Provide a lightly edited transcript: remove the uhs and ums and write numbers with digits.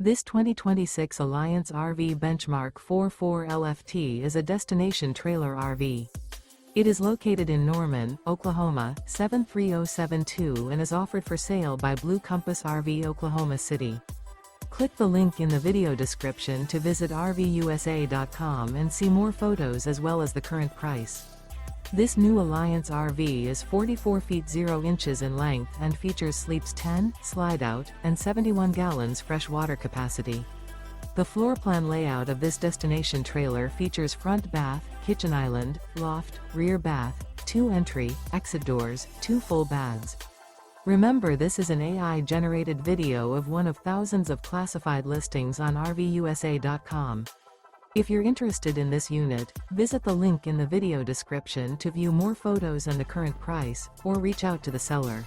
This 2026 Alliance RV Benchmark 44 LFT is a destination trailer RV. It is located in Norman, Oklahoma, 73072 and is offered for sale by Blue Compass RV Oklahoma City. Click the link in the video description to visit RVUSA.com and see more photos as well as the current price. This new Alliance RV is 44 feet 0 inches in length and features sleeps 10, slide-out, and 71 gallons fresh water capacity. The floor plan layout of this destination trailer features front bath, kitchen island, loft, rear bath, 2 entry, exit doors, 2 full baths. Remember, this is an AI-generated video of one of thousands of classified listings on RVUSA.com. If you're interested in this unit, visit the link in the video description to view more photos and the current price, or reach out to the seller.